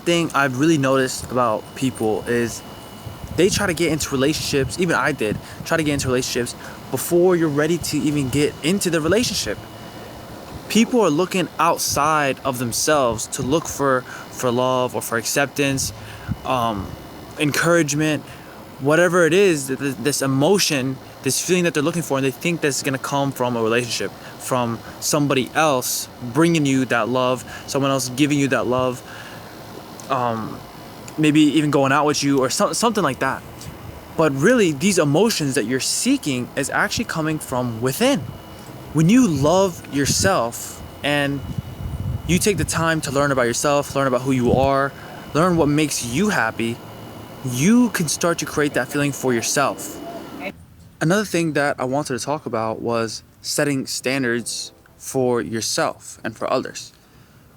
thing I've really noticed about people is they try to get into relationships, even I did, try to get into relationships before you're ready to even get into the relationship. People are looking outside of themselves to look for love or for acceptance, encouragement, whatever it is, this emotion, this feeling that they're looking for, and they think that's going to come from a relationship, from somebody else bringing you that love, someone else giving you that love, maybe even going out with you or something like that. But really, these emotions that you're seeking is actually coming from within. When you love yourself and you take the time to learn about yourself, learn about who you are, learn what makes you happy, you can start to create that feeling for yourself. Another thing that I wanted to talk about was setting standards for yourself and for others.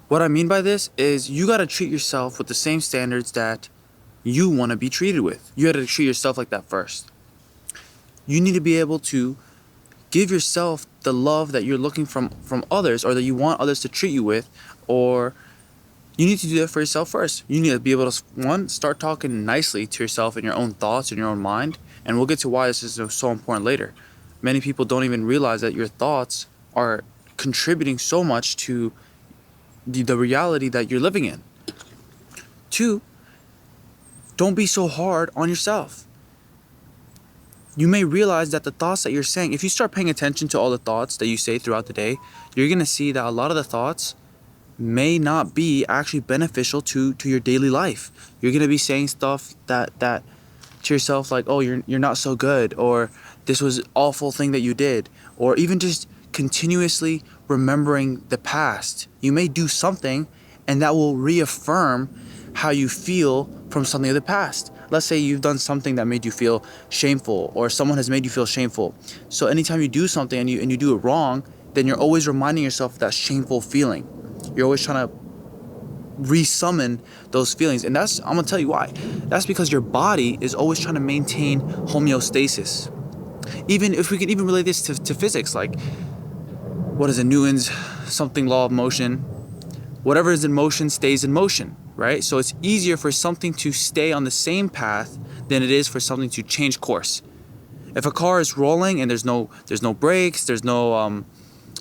What I mean by this is you got to treat yourself with the same standards that you want to be treated with. You got to treat yourself like that first. You need to be able to give yourself the love that you're looking from others, or that you want others to treat you with, or you need to do that for yourself first. You need to be able to, one, start talking nicely to yourself in your own thoughts, in your own mind, and we'll get to why this is so important later. Many people don't even realize that your thoughts are contributing so much to the reality that you're living in. Two, don't be so hard on yourself. You may realize that the thoughts that you're saying, if you start paying attention to all the thoughts that you say throughout the day, you're going to see that a lot of the thoughts may not be actually beneficial to your daily life. You're going to be saying stuff that to yourself like, oh, you're not so good, or this was an awful thing that you did, or even just continuously remembering the past. You may do something and that will reaffirm how you feel from something of the past. Let's say you've done something that made you feel shameful, or someone has made you feel shameful. So anytime you do something and you do it wrong, then you're always reminding yourself of that shameful feeling. You're always trying to resummon those feelings. And I'm gonna tell you why. That's because your body is always trying to maintain homeostasis. Even if we could even relate this to physics, like, what is it, Newton's something law of motion? Whatever is in motion stays in motion, right? So it's easier for something to stay on the same path than it is for something to change course. If a car is rolling and there's no brakes, there's no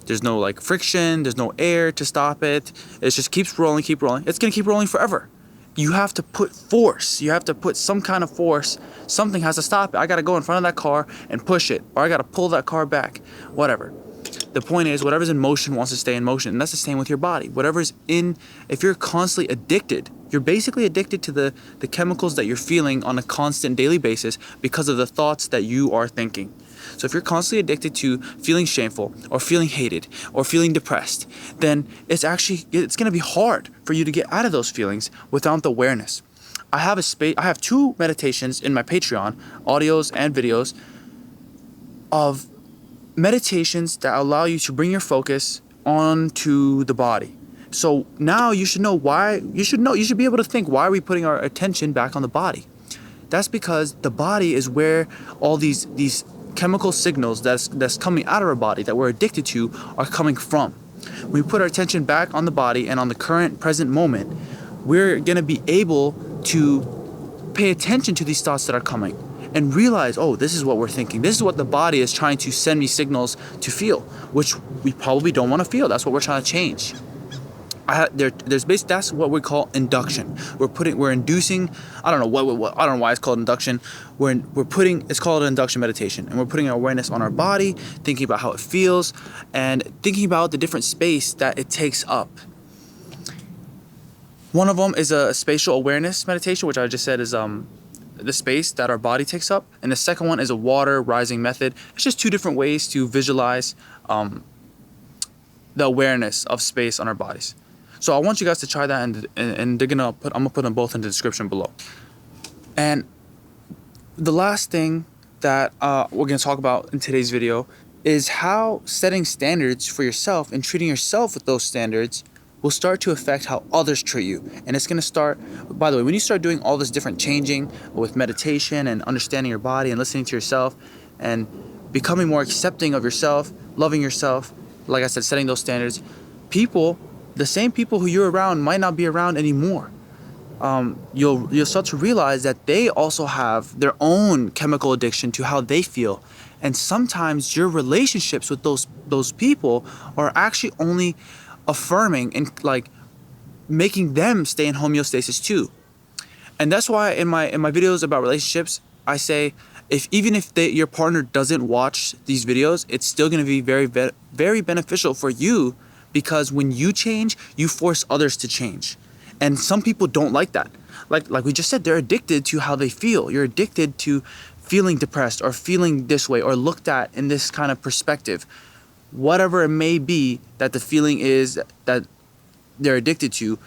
like friction, there's no air to stop it, it just keeps rolling, it's gonna keep rolling forever. You have to put force, you have to put some kind of force, something has to stop it. I gotta go in front of that car and push it, or I gotta pull that car back, whatever. The point is, whatever's in motion wants to stay in motion, and that's the same with your body. If you're constantly addicted, you're basically addicted to the chemicals that you're feeling on a constant daily basis because of the thoughts that you are thinking. So if you're constantly addicted to feeling shameful, or feeling hated, or feeling depressed, then it's gonna be hard for you to get out of those feelings without the awareness. I have 2 meditations in my Patreon, audios and videos, of meditations that allow you to bring your focus onto the body. So now you should be able to think, why are we putting our attention back on the body? That's because the body is where all these chemical signals that's coming out of our body that we're addicted to are coming from. When we put our attention back on the body and on the current present moment, we're going to be able to pay attention to these thoughts that are coming and realize, oh, this is what we're thinking. This is what the body is trying to send me signals to feel, which we probably don't want to feel. That's what we're trying to change. That's what we call induction. We're inducing. I don't know why it's called induction. It's called an induction meditation, and we're putting our awareness on our body, thinking about how it feels, and thinking about the different space that it takes up. One of them is a spatial awareness meditation, which I just said is the space that our body takes up, and the second one is a water rising method. It's just 2 different ways to visualize the awareness of space on our bodies. So I want you guys to try that, and I'm gonna put them both in the description below. And the last thing that we're gonna talk about in today's video is how setting standards for yourself and treating yourself with those standards will start to affect how others treat you. And it's gonna start, by the way, when you start doing all this different changing with meditation and understanding your body and listening to yourself and becoming more accepting of yourself, loving yourself, like I said, setting those standards, the same people who you're around might not be around anymore. you'll start to realize that they also have their own chemical addiction to how they feel. And sometimes your relationships with those people are actually only affirming and like making them stay in homeostasis too. And that's why in my videos about relationships, I say if your partner doesn't watch these videos, it's still going to be very beneficial for you, because when you change, you force others to change. And some people don't like that. Like we just said, they're addicted to how they feel. You're addicted to feeling depressed or feeling this way or looked at in this kind of perspective. Whatever it may be that the feeling is that they're addicted to,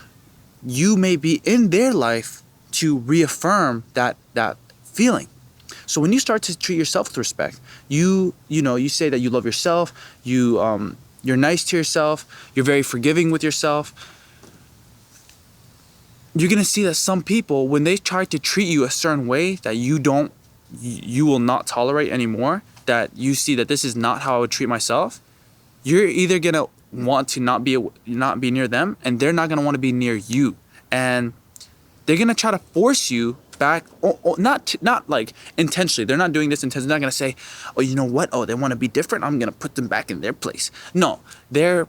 you may be in their life to reaffirm that feeling. So when you start to treat yourself with respect, you say that you love yourself, you're nice to yourself, you're very forgiving with yourself, you're gonna see that some people, when they try to treat you a certain way that you will not tolerate anymore, that you see that this is not how I would treat myself, you're either gonna want to not be near them, and they're not gonna want to be near you, and they're gonna try to force you back. Not like intentionally. They're not doing this intentionally. They're not gonna say, oh, you know what? Oh, they want to be different. I'm gonna put them back in their place. No, they're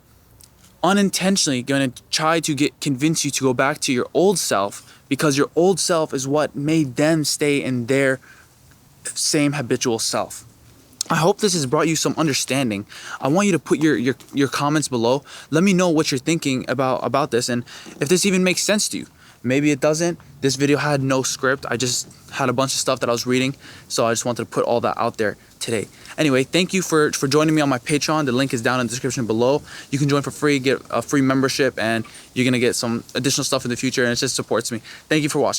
unintentionally going to try to convince you to go back to your old self, because your old self is what made them stay in their same habitual self. I hope this has brought you some understanding. I want you to put your comments below. Let me know what you're thinking about this, and if this even makes sense to you. Maybe it doesn't. This video had no script. I just had a bunch of stuff that I was reading, so I just wanted to put all that out there today. Anyway, thank you for joining me on my Patreon. The link is down in the description below. You can join for free, get a free membership, and you're gonna get some additional stuff in the future, and it just supports me. Thank you for watching.